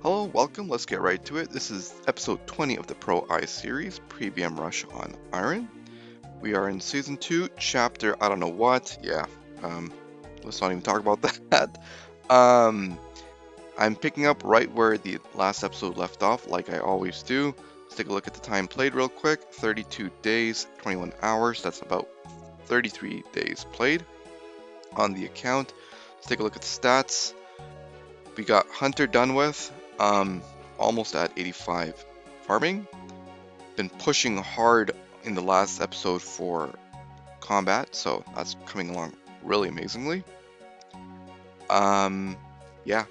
Hello, welcome, let's get right to it. This is episode 20 of the PROi series, Pre-VM Rush on Iron. We are in season 2, chapter I don't know what. Let's not even talk about that. I'm picking up right where the last episode left off, like I always do. Let's take a look at the time played real quick. 32 days, 21 hours, that's about 33 days played on the account. Let's take a look at the stats. We got Hunter done with, almost at 85 farming. Been pushing hard in the last episode for combat, so that's coming along really amazingly. Yeah,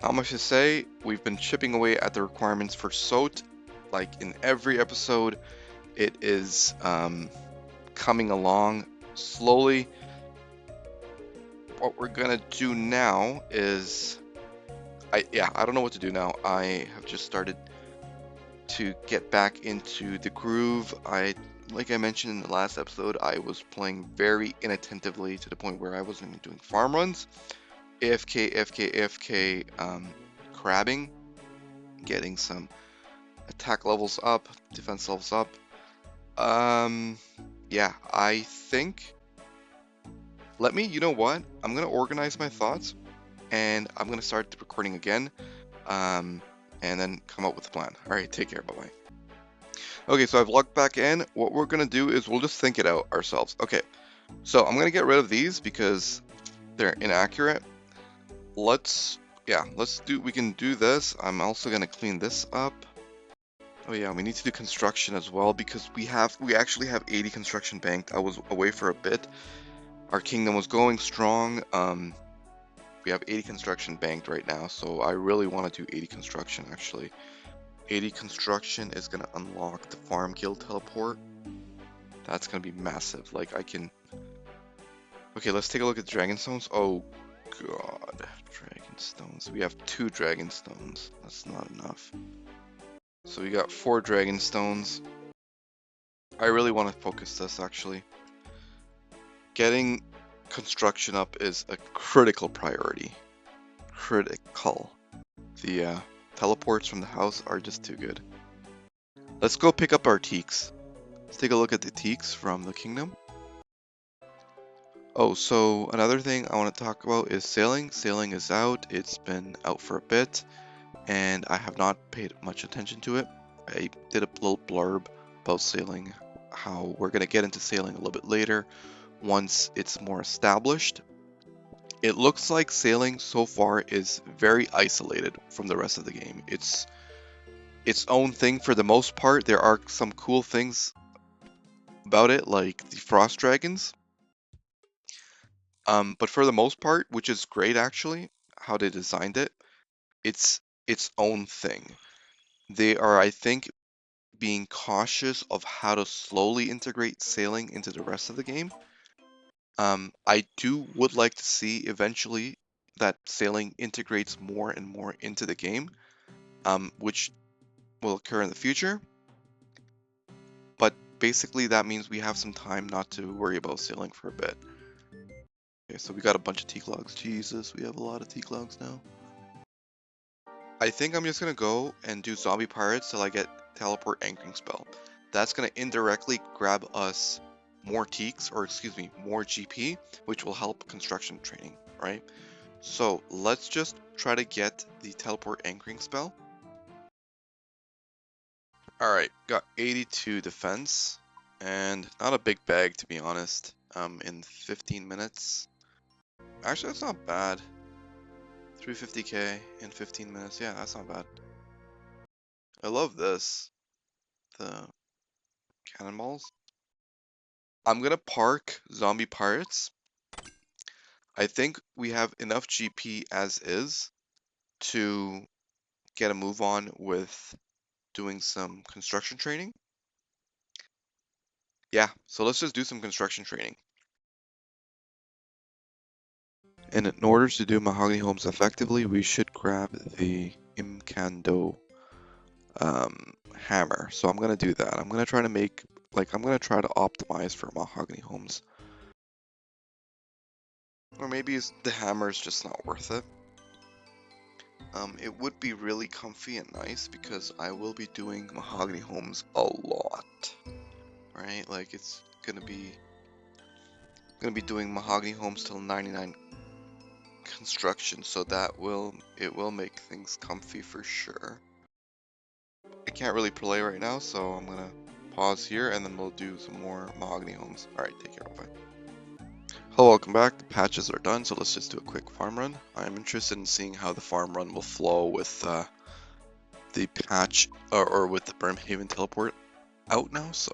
not much to say. We've been chipping away at the requirements for SOT. Like in every episode, it is coming along slowly. What we're gonna do now is I don't know what to do now. I have just started to get back into the groove. Like I mentioned in the last episode, I was playing very inattentively to the point where I wasn't even doing farm runs. AFK, crabbing, getting some attack levels up, defense levels up. Yeah, I think, you know what? I'm gonna organize my thoughts and I'm gonna start the recording again, and then come up with a plan. All right, take care, bye-bye. Okay, so I've logged back in. What we're gonna do is we'll just think it out ourselves. Okay, so I'm gonna get rid of these because they're inaccurate. We can do this. I'm also gonna clean this up. Oh yeah, we need to do construction as well because we actually have 80 construction banked. I was away for a bit. Our kingdom was going strong. We have 80 construction banked right now, so I really want to do 80 construction actually. 80 construction is going to unlock the farm guild teleport. That's going to be massive. Okay, let's take a look at dragon stones. Oh god, dragon stones. We have 2 dragon stones. That's not enough. So we got 4 dragon stones. I really want to focus this actually. Getting construction up is a critical priority. Critical. The teleports from the house are just too good. Let's go pick up our teaks. Let's take a look at the teaks from the kingdom. Oh, so another thing I want to talk about is sailing. Sailing is out. It's been out for a bit, and I have not paid much attention to it. I did a little blurb about sailing, how we're going to get into sailing a little bit later once it's more established. It looks like sailing so far is very isolated from the rest of the game. It's its own thing for the most part. There are some cool things about it, like the frost dragons. But for the most part, which is great actually, how they designed it, it's its own thing. They are, I think, being cautious of how to slowly integrate sailing into the rest of the game. I would like to see eventually that sailing integrates more and more into the game, which will occur in the future. But basically that means we have some time not to worry about sailing for a bit. Okay, so we got a bunch of teak logs. Jesus, we have a lot of teak logs now. I think I'm just gonna go and do zombie pirates till I get teleport anchoring spell. That's gonna indirectly grab us more teaks, or excuse me, more GP, which will help construction training, right? So let's just try to get the teleport anchoring spell. Alright, got 82 defense, and not a big bag to be honest, in 15 minutes. Actually, that's not bad. 350k in 15 minutes, yeah, that's not bad. I love this. The cannonballs. I'm gonna park zombie pirates. I think we have enough GP as is to get a move on with doing some construction training. Yeah, so let's just do some construction training. And in order to do mahogany homes effectively, we should grab the Imkando hammer. So I'm gonna do that. I'm gonna try to optimize for mahogany homes. Or maybe the hammer is just not worth it. It would be really comfy and nice because I will be doing mahogany homes a lot, right? Like it's gonna be doing mahogany homes till 99 construction, so it will make things comfy for sure. I can't really play right now, so I'm gonna pause here and then we'll do some more mahogany homes. Alright, take care, bye. Hello, welcome back. The patches are done, so let's just do a quick farm run. I'm interested in seeing how the farm run will flow with the patch or with the Brimhaven teleport out now, so.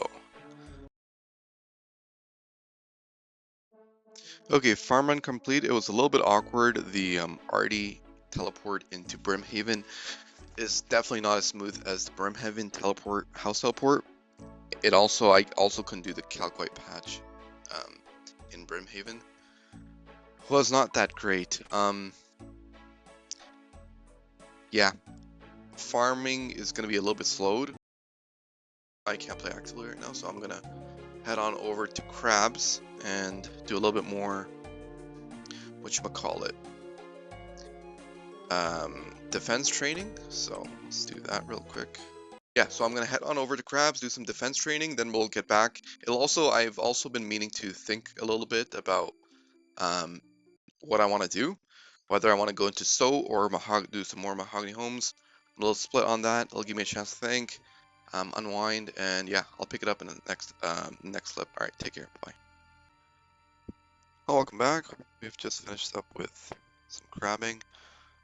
Okay, farm run complete. It was a little bit awkward. The Artie teleport into Brimhaven is definitely not as smooth as the Brimhaven teleport, house teleport. I also couldn't do the Calquite patch in Brimhaven. Was not that great. Yeah, farming is gonna be a little bit slowed. I can't play actively right now, so I'm gonna head on over to Crabs and do a little bit more, whatchamacallit, defense training. So let's do that real quick. Yeah, so I'm gonna head on over to Crabs, do some defense training, then we'll get back. I've also been meaning to think a little bit about um, what I want to do, whether I want to go into SO or do some more mahogany homes. A little split on that. It'll give me a chance to think, unwind, and yeah, I'll pick it up in the next clip. All right, take care. Bye. Oh, welcome back. We've just finished up with some crabbing.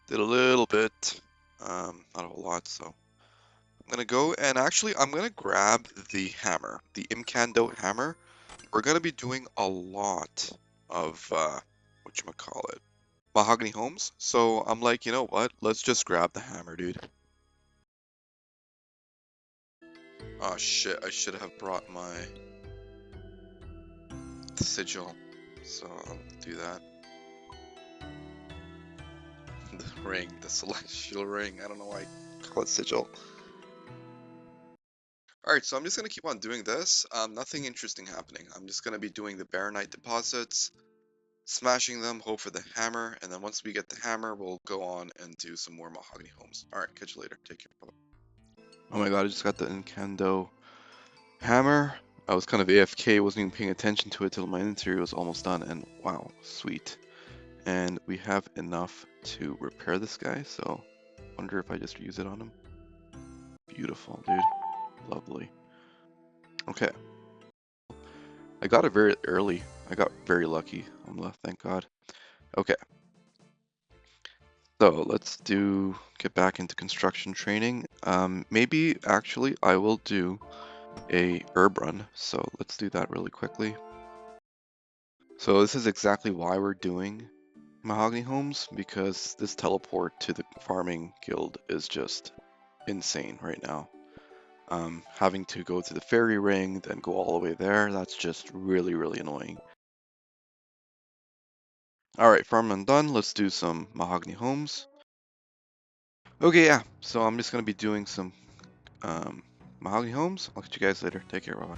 Did a little bit, not a whole lot, so I'm gonna go and actually I'm gonna grab the hammer, the Imcando hammer. We're gonna be doing a lot of whatchamacallit, mahogany homes. So I'm like, you know what? Let's just grab the hammer, dude. Oh shit, I should have brought my sigil. So I'll do that. The ring, the celestial ring. I don't know why I call it sigil. Alright, so I'm just going to keep on doing this. Nothing interesting happening. I'm just going to be doing the Baronite deposits, smashing them, hope for the hammer, and then once we get the hammer, we'll go on and do some more mahogany homes. Alright, catch you later. Take care. Bye-bye. Oh my god, I just got the Incando hammer. I was kind of AFK, wasn't even paying attention to it till my inventory was almost done, and wow, sweet. And we have enough to repair this guy, so wonder if I just use it on him. Beautiful, dude. Lovely. Okay. I got it very early. I got very lucky on the left, thank God. Okay. So let's get back into construction training. Maybe actually I will do a herb run. So let's do that really quickly. So this is exactly why we're doing mahogany homes, because this teleport to the farming guild is just insane right now. Having to go to the fairy ring, then go all the way there, that's just really, really annoying. Alright, farming done, let's do some mahogany homes. Okay, yeah, so I'm just going to be doing some mahogany homes. I'll catch you guys later. Take care, bye-bye.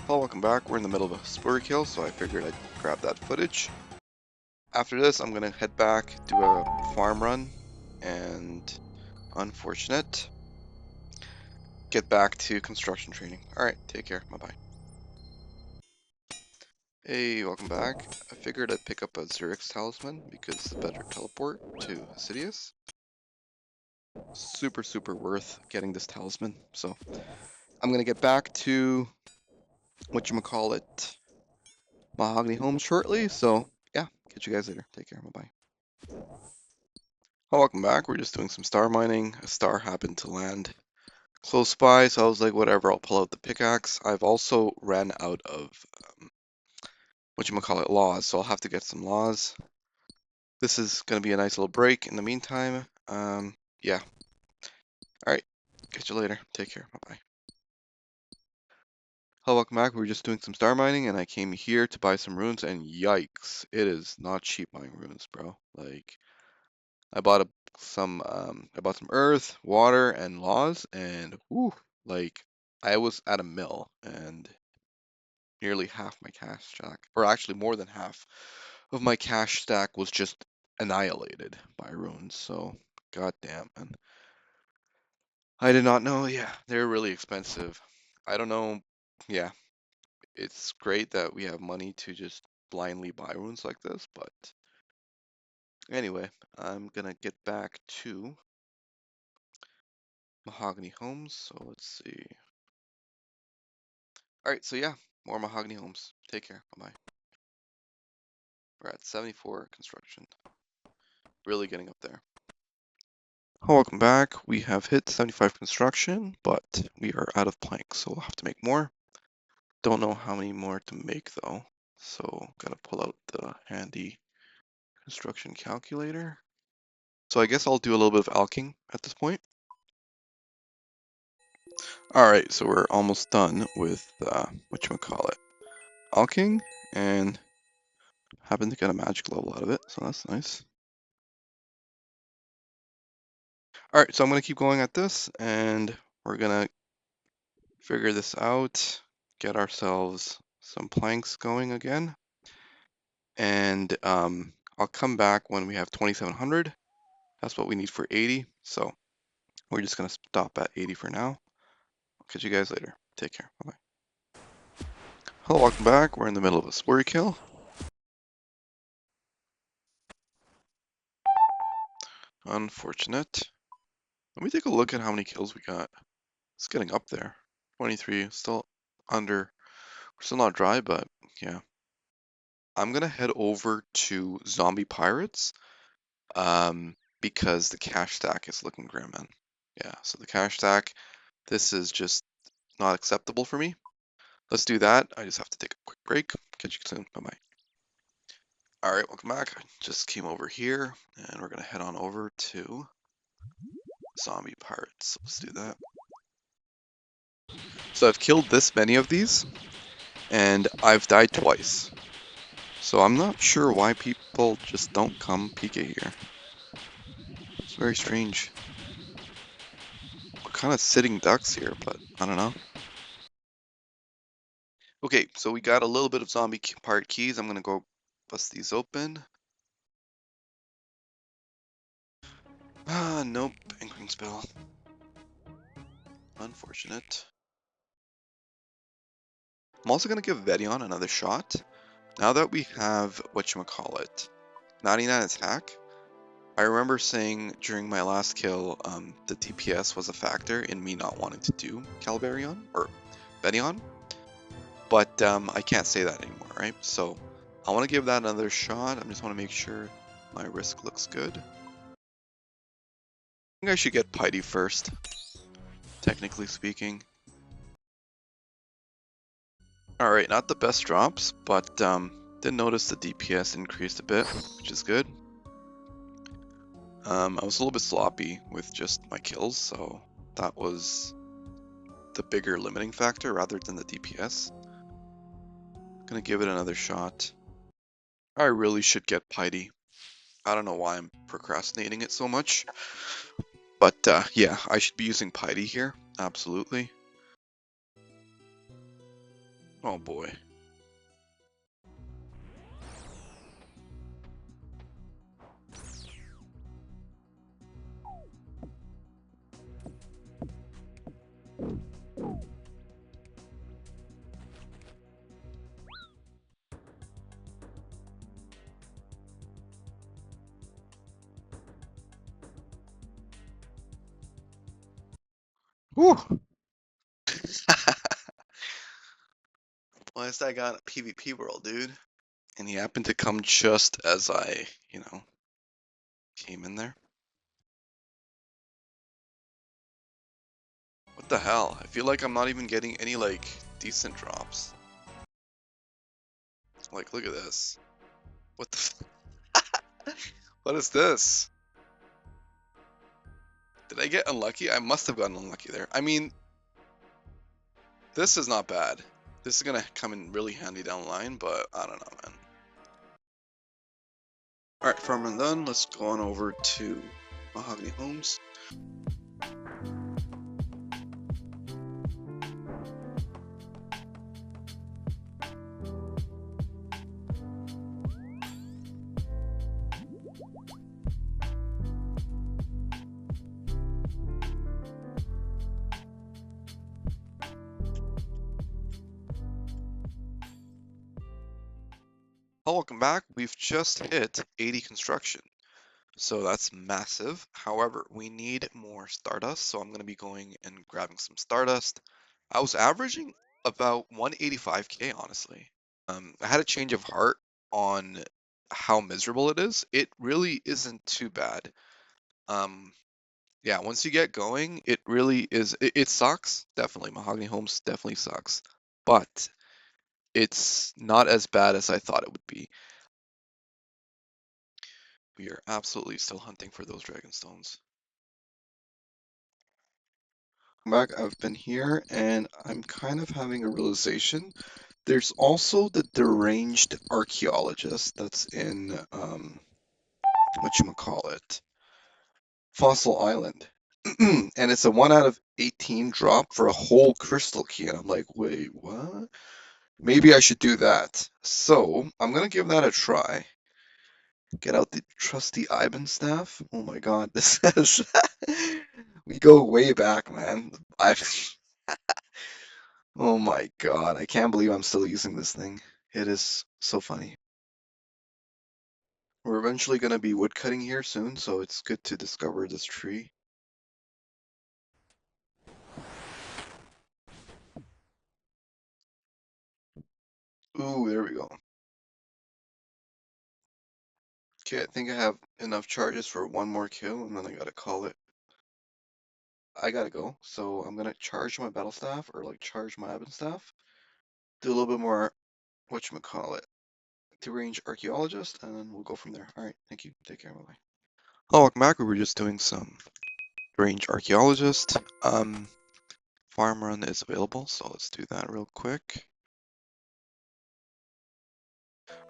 Hello, welcome back. We're in the middle of a spur kill, so I figured I'd grab that footage. After this, I'm going to head back, do a farm run, and unfortunate, get back to construction training. Alright, take care, bye-bye. Hey, welcome back. I figured I'd pick up a Zurich talisman because it's a better teleport to Sidious. Super, super worth getting this talisman. So I'm gonna get back to whatchamacallit, mahogany home shortly. So yeah, catch you guys later. Take care. Bye bye. Oh, welcome back. We're just doing some star mining. A star happened to land close by, so I was like, whatever. I'll pull out the pickaxe. I've also ran out of whatchamacallit laws, so I'll have to get some laws. This is gonna be a nice little break. In the meantime, yeah. All right. Catch you later. Take care. Bye bye. Hello, welcome back. We were just doing some star mining, and I came here to buy some runes, and yikes, it is not cheap buying runes, bro. Like, I bought I bought some earth, water, and laws, and whew, like, I was at a mill, and nearly half my cash stack, or actually more than half of my cash stack was just annihilated by runes. So God damn, man. I did not know. Yeah, they're really expensive. I don't know. Yeah, it's great that we have money to just blindly buy runes like this, but anyway, I'm gonna get back to Mahogany Homes. So let's see. Alright, so yeah, more Mahogany Homes. Take care. Bye-bye. We're at 74 construction. Really getting up there. Welcome back. We have hit 75 construction, but we are out of planks, so we'll have to make more. Don't know how many more to make though, so gotta pull out the handy construction calculator. So I guess I'll do a little bit of alking at this point. Alright, so we're almost done with whatchamacallit, alking, and happen to get a magic level out of it, so that's nice. Alright, so I'm gonna keep going at this, and we're gonna figure this out, get ourselves some planks going again, and I'll come back when we have 2700. That's what we need for 80, so we're just gonna stop at 80 for now. I'll catch you guys later. Take care. Bye-bye. Hello, welcome back. We're in the middle of a sporty kill. Unfortunate. Let me take a look at how many kills we got. It's getting up there. 23, still under. We're still not dry, but yeah. I'm gonna head over to Zombie Pirates, because the cash stack is looking grim, man. Yeah, so the cash stack, this is just not acceptable for me. Let's do that. I just have to take a quick break. Catch you soon. Bye-bye. Alright, welcome back. I just came over here, and we're gonna head on over to Zombie Pirates. Let's do that. So I've killed this many of these, and I've died twice. So I'm not sure why people just don't come PK here. It's very strange. We're kind of sitting ducks here, but I don't know. Okay, so we got a little bit of zombie pirate keys. I'm gonna go bust these open. Ah, nope, anchoring spell. Unfortunate. I'm also gonna give Vedion another shot. Now that we have whatchamacallit, 99 attack, I remember saying during my last kill, the DPS was a factor in me not wanting to do Calvarion or Vedion, but I can't say that anymore, right? So I want to give that another shot. I just want to make sure my risk looks good. I think I should get Piety first, technically speaking. Alright, not the best drops, but did notice the DPS increased a bit, which is good. I was a little bit sloppy with just my kills, so that was the bigger limiting factor rather than the DPS. Gonna give it another shot. I really should get Piety. I don't know why I'm procrastinating it so much. But yeah, I should be using Piety here. Absolutely. Oh boy. Whew. Why is that guy in a PvP world, dude? And he happened to come just as I, came in there. What the hell? I feel like I'm not even getting any, decent drops. Like, look at this. What the What is this? Did I get unlucky? I must have gotten unlucky there. I mean, this is not bad. This is gonna come in really handy down the line, but I don't know, man. Alright, farming done. Let's go on over to Mahogany Homes. Oh, welcome back. We've just hit 80 construction. So that's massive. However, we need more Stardust, so I'm going to be going and grabbing some Stardust. I was averaging about 185k, honestly. I had a change of heart on how miserable it is. It really isn't too bad. Um, yeah, once you get going, it really is. It sucks, definitely. Mahogany Homes definitely sucks, but it's not as bad as I thought it would be. We are absolutely still hunting for those Dragonstones. Back, I've been here and I'm kind of having a realization. There's also the deranged archaeologist that's in whatchamacallit, Fossil Island. And it's a 1 out of 18 drop for a whole crystal key. And I'm like, wait, what? Maybe I should do that. So I'm gonna give that a try. Get out the trusty Ivan staff. Oh my god, this is we go way back, man. I Oh my god, I can't believe I'm still using this thing. It is so funny. We're eventually gonna be woodcutting here soon, so it's good to discover this tree. Ooh, there we go. Okay, I think I have enough charges for one more kill, and then I gotta call it. I gotta go, so I'm gonna charge my battle staff, or like charge my Ivan staff. Do a little bit more, whatchamacallit, deranged archaeologist, and then we'll go from there. Alright, thank you. Take care, bye-bye. Oh, welcome back. We were just doing some deranged archaeologist. Farm run is available, so let's do that real quick.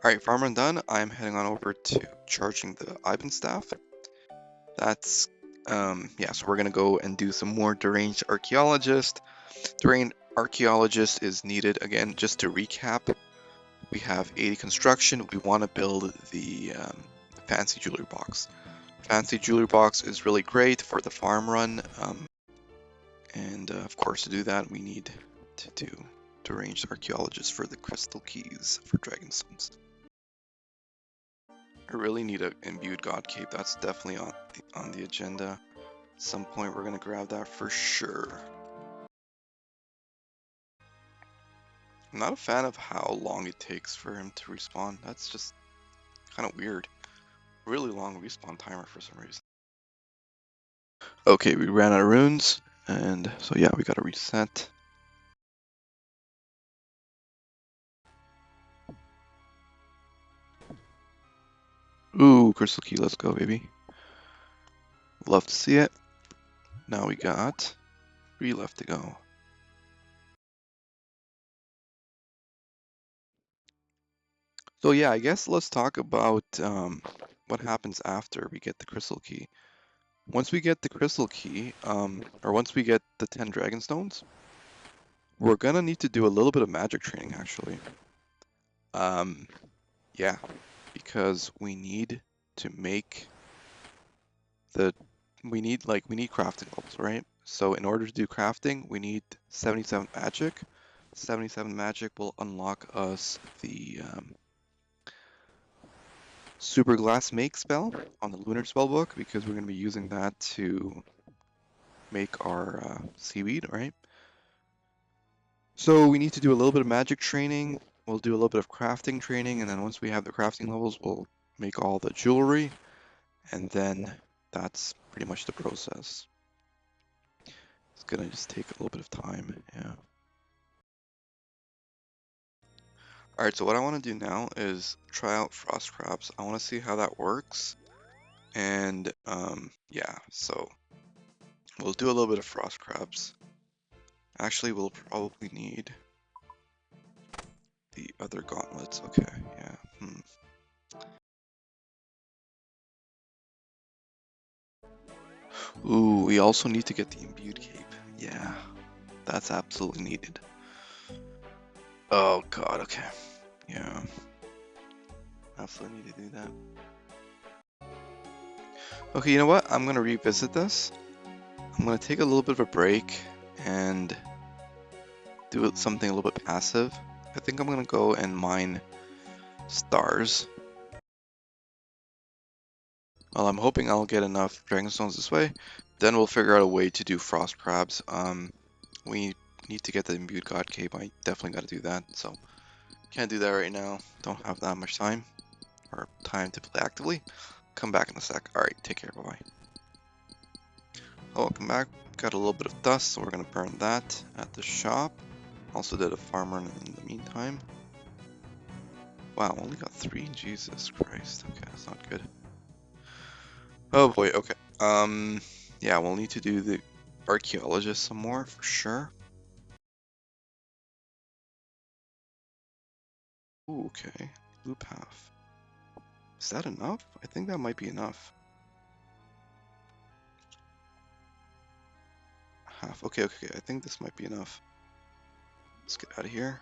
Alright, farm run done. I'm heading on over to charging the Ivan staff. That's, yeah, so we're gonna go and do some more deranged archaeologist. Deranged archaeologist is needed, again, just to recap. We have 80 construction. We want to build the fancy jewelry box. Fancy jewelry box is really great for the farm run. And of course, to do that, we need to do deranged archaeologist for the crystal keys for Dragonstones. I really need an imbued god cape. That's definitely on the agenda. At some point, we're gonna grab that for sure. I'm not a fan of how long it takes for him to respawn. That's just kind of weird. Really long respawn timer for some reason. Okay, we ran out of runes, and so yeah, we gotta reset. Ooh, crystal key, let's go, baby. Love to see it. Now we got 3 left to go. So yeah, I guess let's talk about what happens after we get the crystal key. Once we get the crystal key, or once we get the 10 dragonstones, we're gonna need to do a little bit of magic training actually. Yeah, because we need to make we need crafting levels, right? So in order to do crafting, we need 77 magic. 77 magic will unlock us the Super Glass Make spell on the Lunar Spellbook, because we're going to be using that to make our seaweed, right? So we need to do a little bit of magic training. We'll do a little bit of crafting training, and then once we have the crafting levels, we'll make all the jewelry, and then that's pretty much the process. It's gonna just take a little bit of time, yeah. Alright, so what I want to do now is try out frost crabs. I want to see how that works. And yeah, so we'll do a little bit of frost crabs. Actually, we'll probably need the other gauntlets. Okay, yeah. Ooh, we also need to get the imbued cape. Yeah, that's absolutely needed. Oh god, okay. Yeah. Absolutely need to do that. Okay, you know what? I'm gonna revisit this. I'm gonna take a little bit of a break and do something a little bit passive. I think I'm gonna go and mine Stars. Well, I'm hoping I'll get enough Dragon Stones this way. Then we'll figure out a way to do Frost Crabs. We need to get the Imbued God Cape. I definitely got to do that. So can't do that right now. Don't have that much time or time to play actively. Come back in a sec. All right, take care. Bye bye. Welcome back. Got a little bit of dust, so we're gonna burn that at the shop. Also did a farm run in the meantime. Wow, only got 3? Jesus Christ. Okay, that's not good. Oh boy, okay. Yeah, we'll need to do the archaeologist some more for sure. Ooh, okay. Loop half. Is that enough? I think that might be enough. Half. Okay, okay, I think this might be enough. Let's get out of here.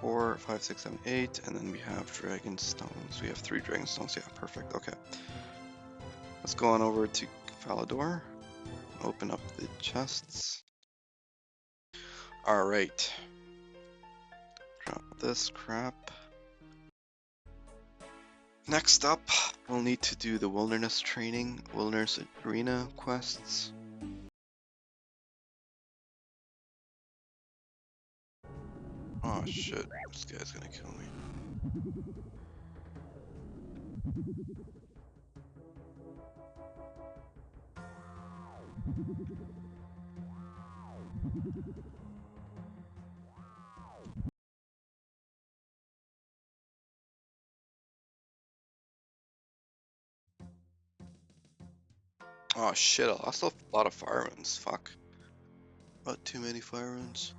4, 5, 6, 7, 8, and then we have dragon stones. We have 3 dragon stones. Yeah, perfect. Okay. Let's go on over to Falador. Open up the chests. Alright. Drop this crap. Next up, we'll need to do the wilderness training, wilderness arena quests. Oh shit, this guy's gonna kill me. Oh shit, I lost a lot of fire runes, fuck. Not too many fire runes.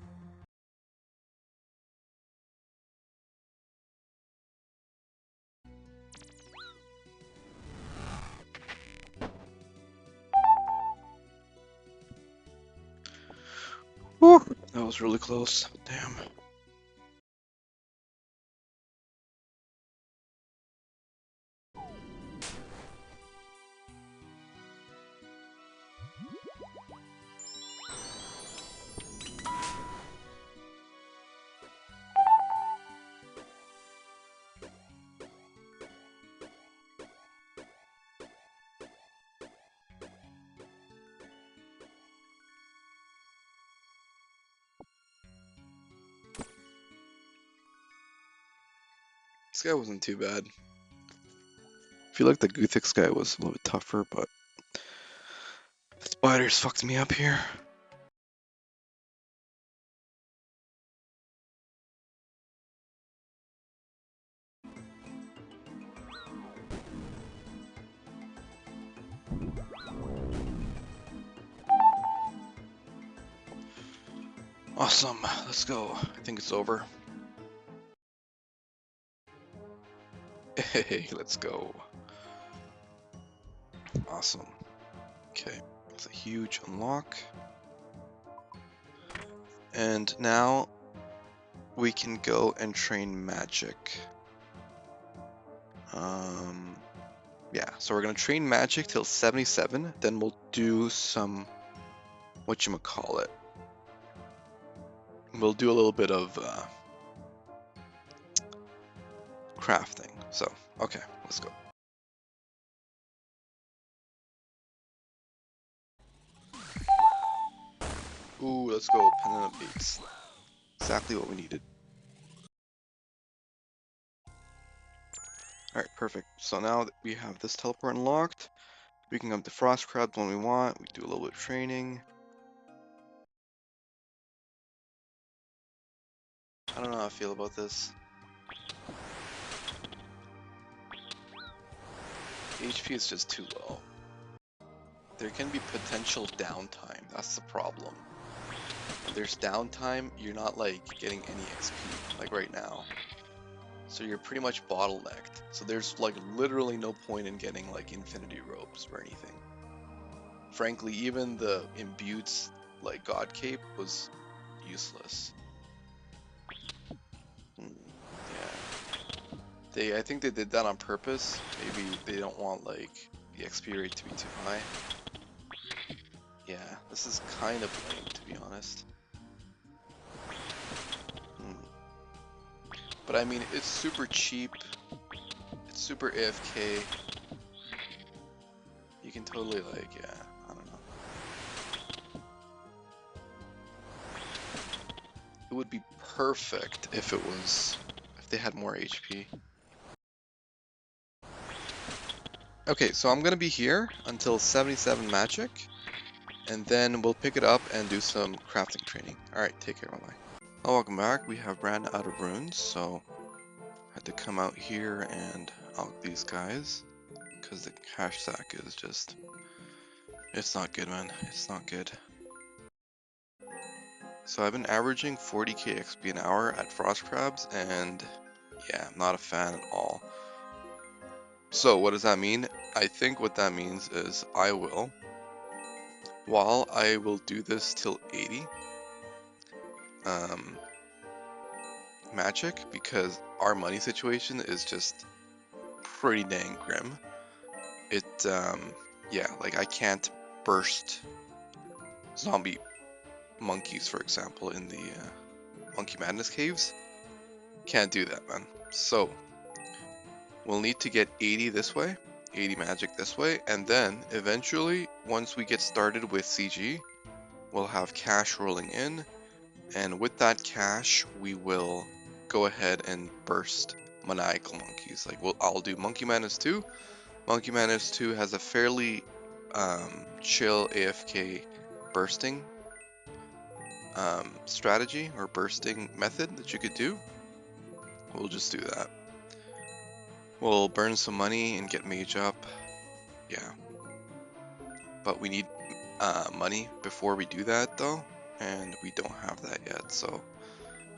Whew, that was really close, damn. This guy wasn't too bad. I feel like the Guthix guy was a little bit tougher, but the spiders fucked me up here. Awesome, let's go. I think it's over. Hey, let's go. Awesome. Okay, that's a huge unlock. And now we can go and train magic. Yeah, so we're gonna train magic till 77, then we'll do some, whatchamacallit. We'll do a little bit of crafting. So, okay, let's go. Ooh, let's go, Pendant of Beaks. Exactly what we needed. Alright, perfect. So now that we have this teleport unlocked, we can come to Frost Crabs when we want. We do a little bit of training. I don't know how I feel about this. HP is just too low. There can be potential downtime. That's the problem. If there's downtime, you're not like getting any XP, like right now. So you're pretty much bottlenecked. So there's like literally no point in getting like infinity robes or anything. Frankly, even the imbued like God Cape was useless. Yeah. I think they did that on purpose. Maybe they don't want like the XP rate to be too high. Yeah, this is kind of lame to be honest. But I mean, it's super cheap. It's super AFK. You can totally like, yeah, I don't know. It would be perfect if they had more HP. Okay, so I'm gonna be here until 77 magic, and then we'll pick it up and do some crafting training. Alright, take care, bye-bye. Oh, welcome back. We have ran out of runes, so I had to come out here and out these guys, because the cash sack is just, it's not good, man. It's not good. So I've been averaging 40k XP an hour at Frost Crabs, and yeah, I'm not a fan at all. So what does that mean? I think what that means is I will do this till 80 magic, because our money situation is just pretty dang grim. Yeah, like I can't burst zombie monkeys, for example, in the Monkey Madness caves. Can't do that, man. So we'll need to get 80 this way, 80 magic this way, and then eventually, once we get started with CG, we'll have cash rolling in, and with that cash, we will go ahead and burst maniacal monkeys. Like, I'll do Monkey Madness 2. Monkey Madness 2 has a fairly chill AFK bursting strategy or bursting method that you could do. We'll just do that. We'll burn some money and get mage up. Yeah. But we need money before we do that though, and we don't have that yet. So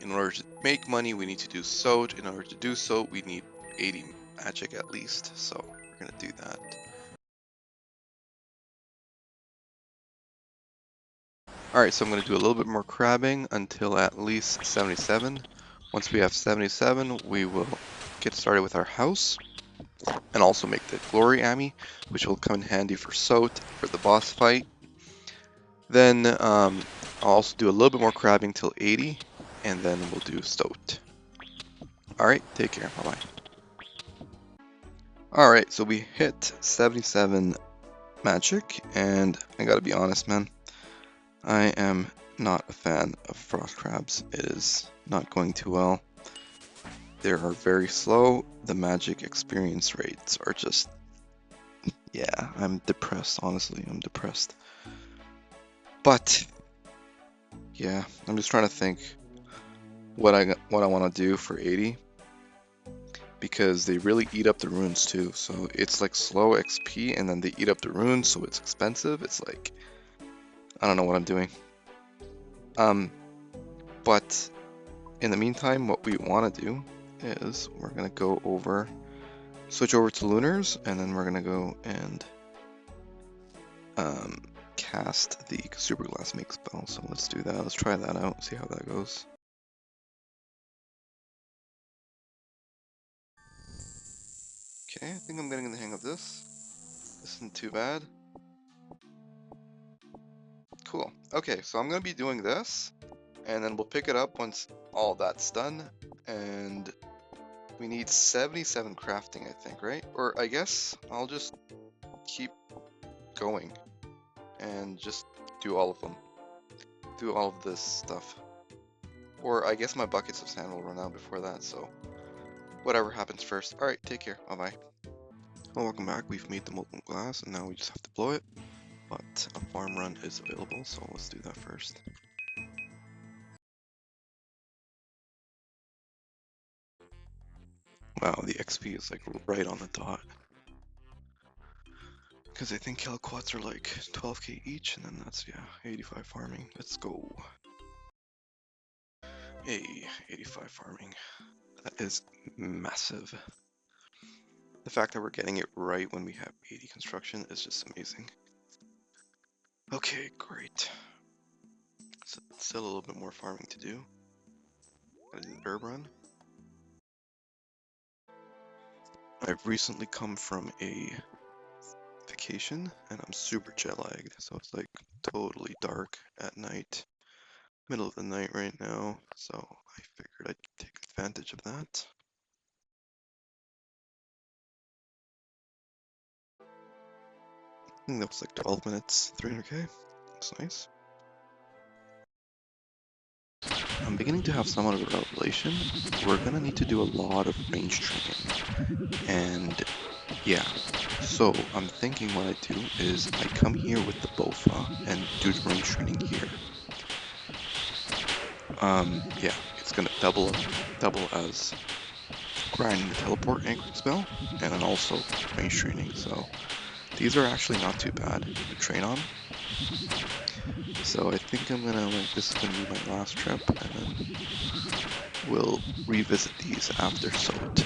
in order to make money, we need to do soot. In order to do so, we need 80 magic at least. So we're gonna do that. Alright, so I'm gonna do a little bit more crabbing until at least 77. Once we have 77, we will get started with our house and also make the glory ammy, which will come in handy for soot for the boss fight. Then I'll also do a little bit more crabbing till 80, and then we'll do soot. Alright, take care, bye bye. Alright, so we hit 77 magic, and I gotta be honest, man, I am not a fan of frost crabs. It is not going too well. They are very slow. The magic experience rates are just, yeah, I'm depressed, honestly, I'm depressed. But yeah, I'm just trying to think what I want to do for 80, because they really eat up the runes too. So it's like slow XP and then they eat up the runes, so it's expensive. It's like, I don't know what I'm doing. But in the meantime, what we want to do is we're gonna switch over to lunars, and then we're gonna go and cast the super glass make spell. So let's do that. Let's try that out, see how that goes. Okay, I think I'm getting the hang of this. This isn't too bad. Cool. Okay, so I'm gonna be doing this, and then we'll pick it up once all that's done. And we need 77 crafting, I think, right? Or I guess I'll just keep going and just do all of them. Do all of this stuff. Or I guess my buckets of sand will run out before that, so whatever happens first. Alright, take care. Bye-bye. Well, welcome back. We've made the molten glass, and now we just have to blow it. But a farm run is available, so let's do that first. Wow, the XP is like right on the dot. Because I think Calquats are like 12k each, and then that's, yeah, 85 farming. Let's go. Hey, 85 farming. That is massive. The fact that we're getting it right when we have 80 construction is just amazing. Okay, great. So still a little bit more farming to do. Gotta do the herb run. I've recently come from a vacation and I'm super jet lagged, so it's like totally dark at night, middle of the night right now, so I figured I'd take a advantage of that. I think that was like 12 minutes, 300k. That's nice. I'm beginning to have somewhat of a revelation. We're gonna need to do a lot of range training. And yeah, so I'm thinking what I do is I come here with the BOFA and do the range training here. Yeah, it's gonna double as grinding the teleport anchoring spell, and then also range training. So these are actually not too bad to train on. So I think I'm gonna this is gonna be my last trip, and then we'll revisit these after Soat.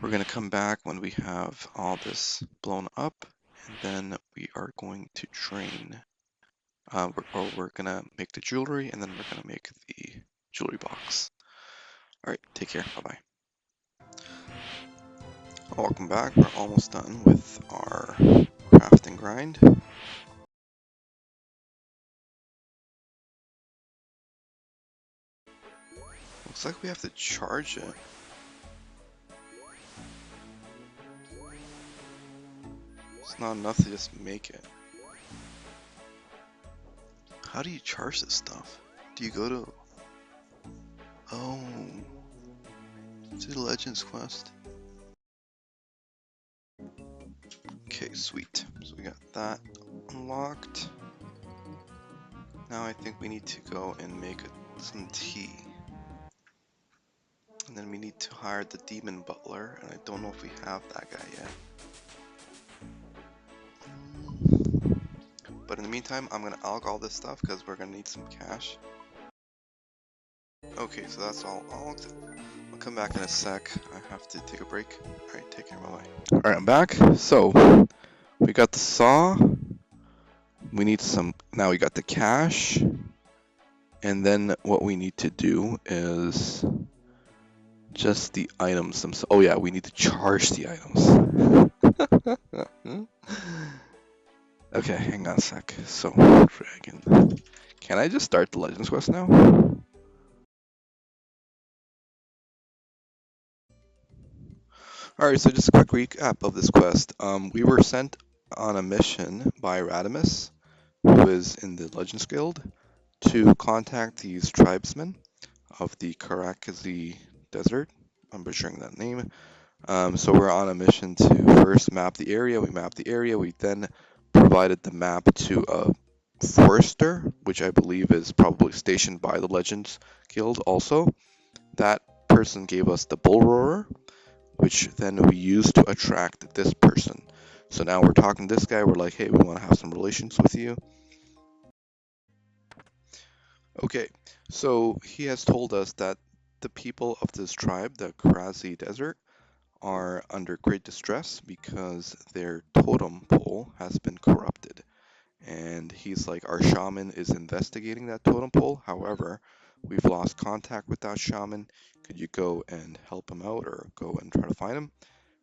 We're gonna come back when we have all this blown up, and then we are going to train. We're gonna make the jewelry, and then we're gonna make the jewelry box. All right, take care. Bye bye. Welcome back. We're almost done with our craft and grind. Looks like we have to charge it. It's not enough to just make it. How do you charge this stuff? Do you go to... Oh... to the Legends quest? Okay, sweet. So we got that unlocked. Now I think we need to go and make some tea. And then we need to hire the demon butler, and I don't know if we have that guy yet. But in the meantime, I'm gonna alg all this stuff because we're gonna need some cash. Okay, so that's all alged. I'll come back in a sec. I have to take a break. Alright, take care, bye bye. Alright, I'm back. So, we got the saw. We need some, now we got the cash. And then what we need to do is just the items themselves. Oh yeah, we need to charge the items. Okay, hang on a sec. So, dragon. Can I just start the Legends quest now? Alright, so just a quick recap of this quest. We were sent on a mission by Radimus, who is in the Legends Guild, to contact these tribesmen of the Karakazi Desert. I'm butchering that name. So we're on a mission to first map the area. We mapped the area. We then provided the map to a forester, which I believe is probably stationed by the Legends Guild also. That person gave us the bull roarer, which then we used to attract this person. So now we're talking to this guy. We're like, hey, we want to have some relations with you. Okay, so he has told us that the people of this tribe, the Karazi Desert, are under great distress because their totem pole has been corrupted. And he's like, our shaman is investigating that totem pole. However, we've lost contact with that shaman. Could you go and help him out or go and try to find him?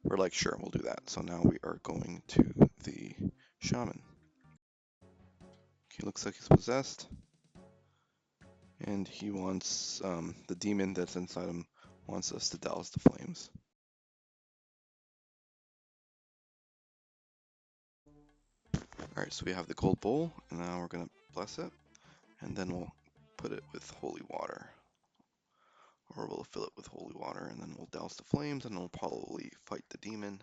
We're like, sure, we'll do that. So now we are going to the shaman. He looks like he's possessed. And he wants, the demon that's inside him wants us to douse the flames. Alright, so we have the gold bowl, and now we're gonna bless it, and then we'll put it with holy water. Or we'll fill it with holy water, and then we'll douse the flames, and we'll probably fight the demon.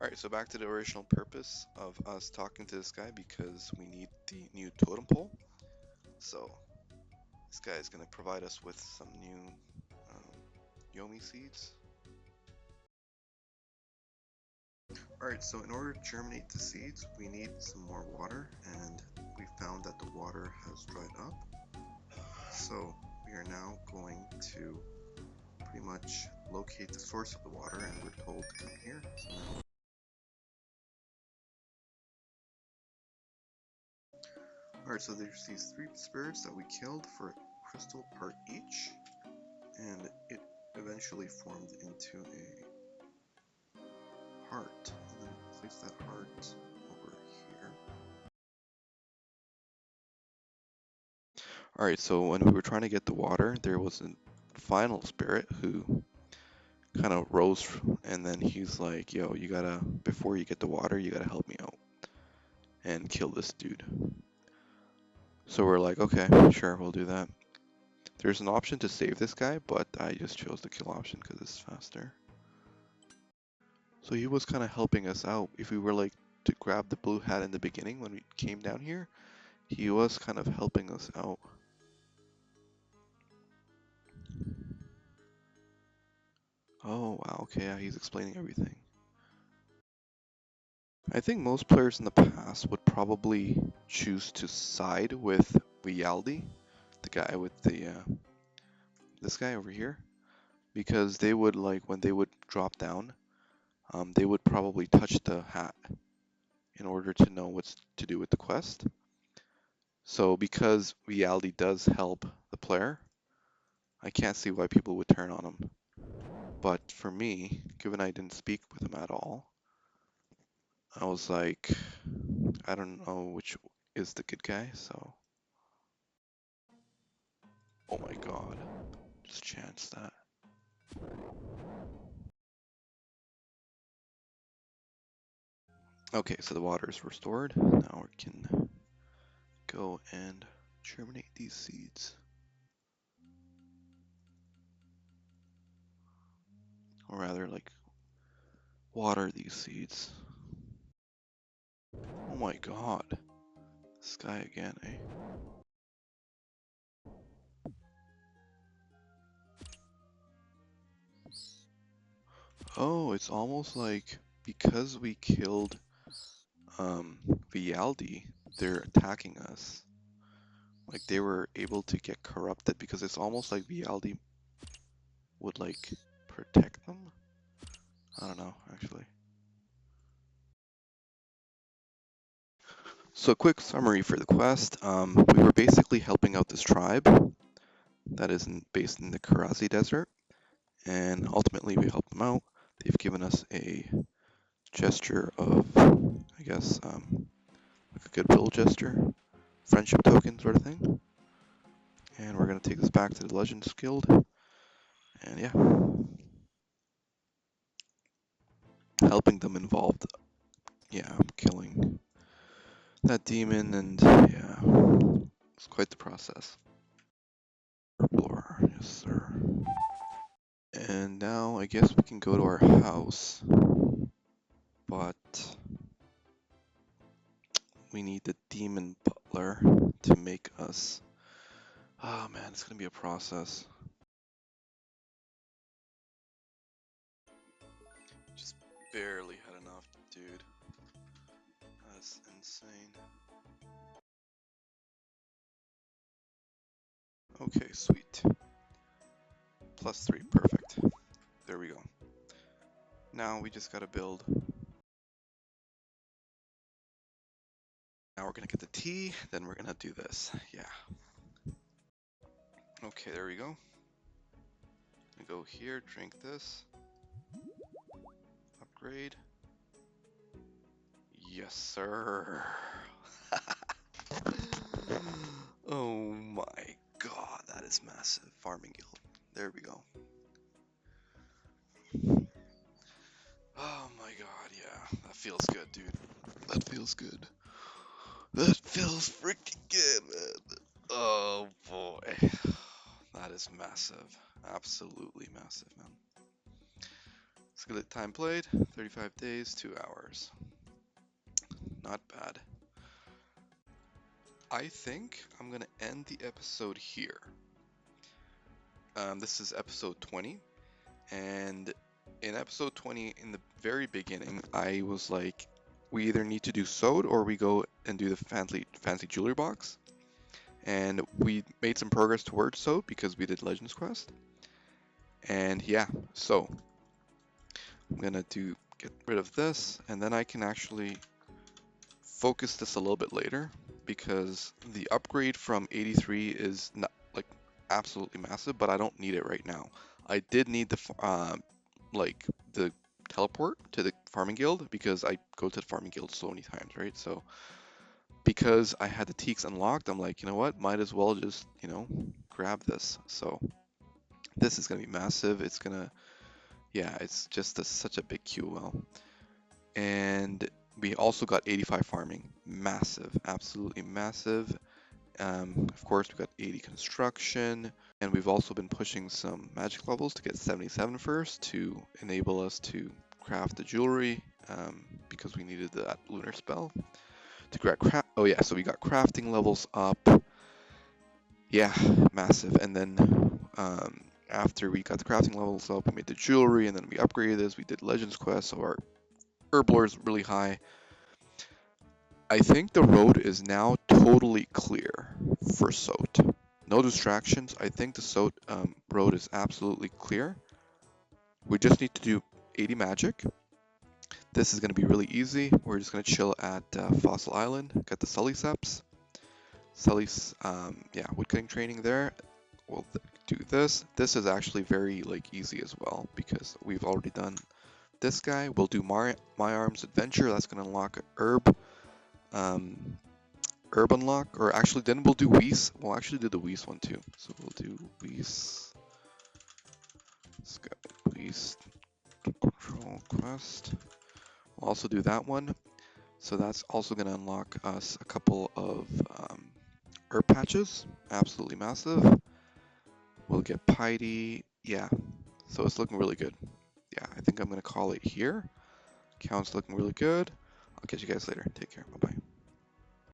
Alright, so back to the original purpose of us talking to this guy, because we need the new totem pole. So, this guy is gonna provide us with some new Yomi seeds. Alright, so in order to germinate the seeds, we need some more water, and we found that the water has dried up. So we are now going to pretty much locate the source of the water, and we're told to come here. So now... Alright, so there's these 3 spirits that we killed for a crystal part each, and it eventually formed into a heart. And then place that heart over here. Alright, so when we were trying to get the water, there was a final spirit who kind of rose, and then he's like, yo, you gotta, before you get the water, you gotta help me out and kill this dude. So we're like, okay, sure, we'll do that. There's an option to save this guy, but I just chose the kill option because it's faster. So he was kind of helping us out. If we were like to grab the blue hat in the beginning when we came down here, he was kind of helping us out. Oh, wow, okay, yeah, he's explaining everything. I think most players in the past would probably choose to side with Vialdi, the guy with the, this guy over here, because they would, like, when they would drop down, they would probably touch the hat in order to know what's to do with the quest. So because Vialdi does help the player, I can't see why people would turn on him. But for me, given I didn't speak with him at all, I was like, I don't know which is the good guy, so. Oh my god. Just chance that. Okay, so the water is restored. Now we can go and germinate these seeds. Or rather, like, water these seeds. Oh my god. This guy again, eh? Oh, it's almost like because we killed Vialdi, they're attacking us. Like they were able to get corrupted because it's almost like Vialdi would like protect them. I don't know, actually. So quick summary for the quest. We were basically helping out this tribe that is based in the Karazi Desert, and ultimately we helped them out. They've given us a gesture of, I guess, like a goodwill gesture, friendship token sort of thing. And we're gonna take this back to the Legends Guild, and yeah, helping them involved, yeah, killing that demon, and yeah, it's quite the process. Herblore, yes sir. And now I guess we can go to our house, but we need the demon butler to make us. Oh man, it's gonna be a process. Just barely had enough, dude. That's insane. Okay, sweet. +3, perfect. There we go. Now we just gotta build. Now we're gonna get the tea, then we're gonna do this. Yeah. Okay, there we go. Go here, drink this. Upgrade. Yes, sir. Oh my god, that is massive. Farming guild. There we go. Oh my god, yeah. That feels good, dude. That feels good. That feels freaking good, man. Oh boy. That is massive. Absolutely massive, man. Let's get the time played. 35 days, 2 hours. Not bad. I think I'm gonna end the episode here. This is episode 20, and in episode 20, in the very beginning, I was like, we either need to do sewed or we go and do the fancy jewelry box. And we made some progress towards sewed because we did Legends Quest. And yeah, so I'm gonna get rid of this, and then I can actually focus this a little bit later because the upgrade from 83 is not like absolutely massive, but I don't need it right now. I did need like the teleport to the farming guild because I go to the farming guild so many times, right? So because I had the teaks unlocked, I'm like, you know what, might as well just, grab this. So this is gonna be massive. It's gonna, yeah, it's just such a big QOL. And we also got 85 farming, massive, absolutely massive. Of course, we got 80 construction, and we've also been pushing some magic levels to get 77 first to enable us to craft the jewelry, because we needed that lunar spell to craft. Oh yeah, so we got crafting levels up. Yeah, massive. And then after we got the crafting levels up, we made the jewelry, and then we upgraded this. We did Legends Quest, so our herb lore is really high. I think the road is now totally clear for Soat. No distractions. I think the Soat road is absolutely clear. We just need to do 80 magic. This is going to be really easy. We're just going to chill at Fossil Island, get the Sully Seps. Sully's, yeah, woodcutting training there. We'll do this. This is actually very easy as well because we've already done this guy. We'll do my Arms Adventure. That's going to unlock a herb unlock, or actually then we'll do Whis. We'll actually do the Whis one too. So we'll do Whis. Let's go Whis control quest. We'll also do that one. So that's also going to unlock us a couple of herb patches. Absolutely massive. We'll get Piety. Yeah. So it's looking really good. Yeah, I think I'm going to call it here. Count's looking really good. I'll catch you guys later. Take care. Bye-bye.